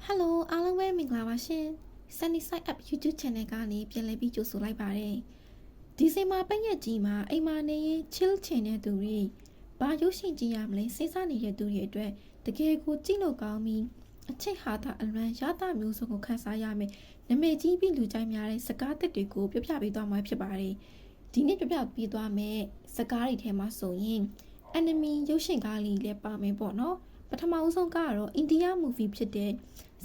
Hello အားလုံးပဲမင်္ဂလာပါရှင် Sunny Side Up YouTube Channel ကနေပြန်လည်ပြီးကြိုဆိုလိုက်ပါတယ်ဒီဇင်ဘာပိတ်ရက်ကြီးမှာအိမ်မာနေရင် chill ချင်တဲ့သူတွေဘာရုပ်ရှင်ကြည့်ရမလဲစဉ်းစားနေတဲ့သူတွေအတွက်တကယ်ကိုကြည့်လို့ကောင်းပြီးအချစ်ဟာတာအလွန်ရတာမျိုးစုံကိုခန်းစားရမယ်နာမည်ကြီးပြီးလူကြိုက်များတဲ့စကားသစ်တွေကိုပြပြပေးသွားမှာဖြစ်ပါတယ်ဒီနေ့ပြပြပေးသွားမယ်စကားတွေထဲမှာဆိုရင် enemy ရုပ်ရှင်ကားလေးလည်းပါမယ်ပေါ့နော်ပထမအဆုံးကတော့အိန္ဒိယ movie ဖြစ်တဲ့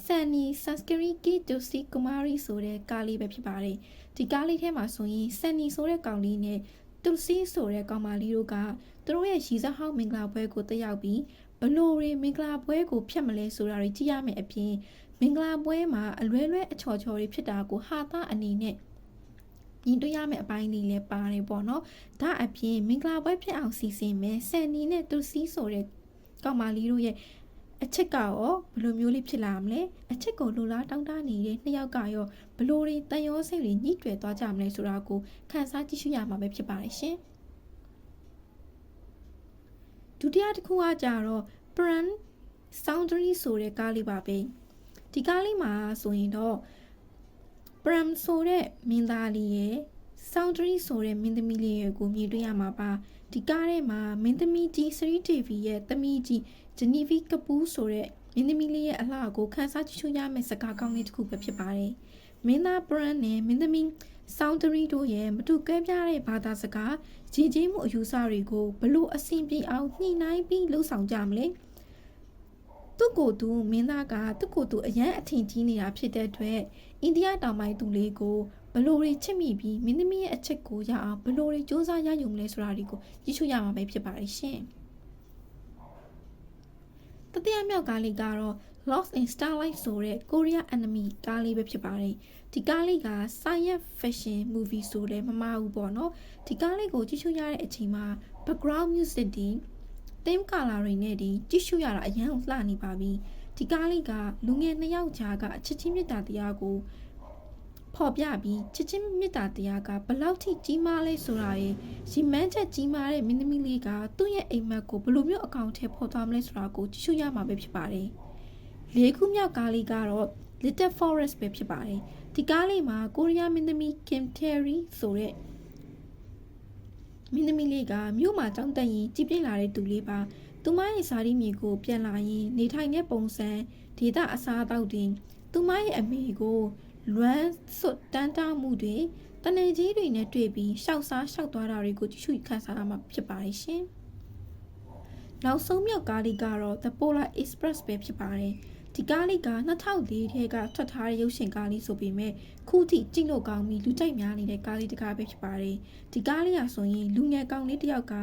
Sunny Sanskari Ki Dosi Kumari ဆိုတဲ့ကားလေးပဲဖြစ်ပါတယ်ဒီကားလေးထဲမှာဆိုရင် Sunny ဆိုတဲ့ကောင်လေးနဲ့ Tulsi ဆိုတဲ့ကောင်မလေးတို့ကသူတို့ရဲ့ရီဇဟောင်းမင်္ဂလာပွဲကိုတက်ရောက်ပြီးဘလို့တွေမင်္ဂလာပွဲကိုဖျက်မလဲဆိုတာတွေကြည့်ရမယ်အပြင်မင်္ဂလာပွဲမှာအလွဲလွဲအချော်ချော်တွေဖြစ်တာကိုဟာတာအနေနဲ့ညီတွေ့ရမယ့်အပိုင်းလေးလည်းပါတယ်ပေါ့နော်ဒါအပြင်မင်္ဂလာပွဲဖြစ်အောင်စီစဉ်မယ် Sunny နဲ့ Tulsi ဆိုတဲ့ကောင်မလေးတို့ရဲ့အချစ်ကရောဘလိုမျိုးလေးဖြစ်လာမလဲအချစ်ကိုလိုလားတောင်းတနေတဲ့နှစ်ယောက်ကရောဘလိုတွေတန်ရောစိတ်တွေညှိတွယ်သွားကြမလဲဆိုတာကိုခန်းစားကြည့်ရှုရမှာပဲဖြစ်ပါတယ်ရှင်ဒုတိယတစ်ခုကကြတော့ Pran Soundry ဆိုတဲ့ကားလေးပါပဲဒီကားလေးမှာဆိုရင်တော့ Pran ဆိုတဲ့မင်းသားလေးရဲ့ Soundry ဆိုတဲ့မင်းသမီးလေးရဲ့ကိုမြင်တွေ့ရမှာပါဒီကားထဲမှာမင်းသမီးကြီး Sri Devi ရဲ့သမီးကြီး Genevieve Kapoor ဆိုတဲ့မင်းသမီးလေးရဲ့အလှကိုခန်းစားကြည့်ရှုရမယ့်စကားကောင်းလေးတစ်ခုပဲဖြစ်ပါတယ်မင်းသား Pran နဲ့မင်းသမီး Soundry တို့ရဲ့မတူကွဲပြားတဲ့ဘာသာစကားရည်ကြီးမှုအယူဆတွေကိုဘလို့အဆင်ပြေအောင်ညှိနှိုင်းပြီးလှုပ်ဆောင်ကြမလဲသူ့ကိုယ်သူမင်းသားကသူ့ကိုယ်သူအရန်အထင်ကြီးနေတာဖြစ်တဲ့အတွက်အိန္ဒိယတောင်ပိုင်းသူလေးကိုဘလို့တွေချစ်မိပြီးမင်းသမီးရဲ့အချက်ကိုရအောင်ဘလို့တွေစူးစမ်းရယူမလဲဆိုတာတွေကိုကြည့်ရှုရမှာပဲဖြစ်ပါတယ်ရှင်တတိယမြောက်ကားလေးကတော့ Lost in Starlight ဆိုတဲ့ Korea anime ကားလေးပဲဖြစ်ပါတယ်ဒီကားလေးက science fiction movie ဆိုတဲ့မမဘူးပေါ့နော်ဒီကားလေးကိုကြည့်ရှုရတဲ့အချိန်မှာ background music တွေtheme color တွေနဲ့ကြည့်ရှုရတာအရန်လှနေပါပြီဒီကားလေးကလူငယ်နှစ်ယောက်ကြားကအချစ်ချင်းမြတ်တာတရားကိုဖော်ပြပြီးချစ်ချင်းမြတ်တာတရားကဘလောက်ထိကြီးမားလဲဆိုတာရည်ရီမန်းချက်ကြီးမားတဲ့မင်းသမီးလေးကသူ့ရဲ့အိမ်မက်ကိုဘယ်လိုမျိုးအကောင့်ထဲပေါ်သွားမလဲဆိုတာကိုကြည့်ရှုရမှာပဲဖြစ်ပါတယ်၄ခုမြောက်ကားလေးကတော့ Little Forest ပဲဖြစ်ပါတယ်ဒီကားလေးမှာကိုရီးယားမင်းသမီး Kim Tae-ri ဆိုတဲ့မင်းသမီးလေးကမြို့မှာတောင်းတရင်ကြည်ပြင်းလာတဲ့သူလေးပါသူမရဲ့ဇာတိမြေကိုပြန်လာရင်နေထိုင်တဲ့ပုံစံဒေသအစားအသောက်တွေသူမရဲ့အမေကိုလွမ်းစွတ်တန်းတားမှုတွေတနေကြီးတွေနဲ့တွေ့ပြီးရှောက်စားရှောက်သွားတာတွေကိုကြည့်ရှုခန်းစားရမှာဖြစ်ပါတယ်ရှင်နောက်ဆုံးမြောက်ကားလေးကတော့ The Polar Express ပဲဖြစ်ပါတယ်ဒီကားလေးက2004ထဲကထွက်ထားတဲ့ရုပ်ရှင်ကားလေးဆိုပေမဲ့ခုထိကြည့်လို့ကောင်းပြီးလူကြိုက်များနေတဲ့ကားလေးတစ်ကားပဲဖြစ်ပါတယ်ဒီကားလေးကဆိုရင်လူငယ်ကောင်လေးတစ်ယောက်က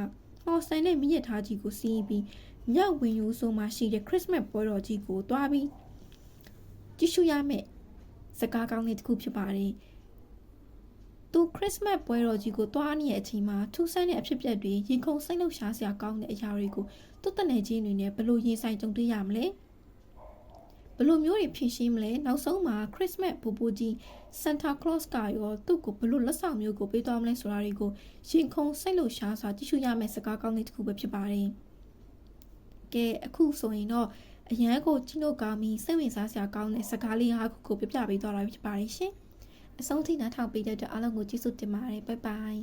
ဟော်ဆန်နဲ့မြင့်ရထားကြီးကိုစီးပြီးမြောက်ဝင်ရိုးဆိုမှရှိတဲ့ Christmas ပွဲတော်ကြီးကိုတွားပြီးကြည့်ရှုရမယ့်စကားကောင်းလေးတစ်ခုဖြစ်ပါတယ်သူ Christmas ပွဲတော်ကြီးကိုတွားနေတဲ့အချိန်မှာထူးဆန်းတဲ့အဖြစ်အပျက်တွေရင်ခုန်စိတ်လှုပ်ရှားစရာကောင်းတဲ့အရာတွေကိုသူ့တနေချင်းတွေနဲ့ဘယ်လိုရင်ဆိုင်ကြုံတွေ့ရမလဲဘယ်လိုမျိုးတွေဖြစ်ရှင်းမလဲနောက်ဆုံးမှာ Christmas ဘူဘူကြီး Santa Claus ကရောသူ့ကိုဘယ်လိုလက်ဆောင်မျိုးကိုပေးသွားမလဲဆိုတာတွေကိုရင်ခုန်စိတ်လှုပ်ရှားစွာကြည့်ရှုရမယ့်စကားကောင်းလေးတစ်ခုပဲဖြစ်ပါတယ်ကဲအခုဆိုရင်တော့အရန်ကိုကြည့်လို့ကောင်းပြီးစိတ်ဝင်စားစရာကောင်းတဲ့စကားလေးဟာခုကိုပြပြပေးသွားတာဖြစ်ပါတယ်ရှင်အဆုံးထိနားထောင်ပေးတဲ့အတွက်အားလုံးကိုကျေးဇူးတင်ပါတယ်ဘိုင်ဘိုင်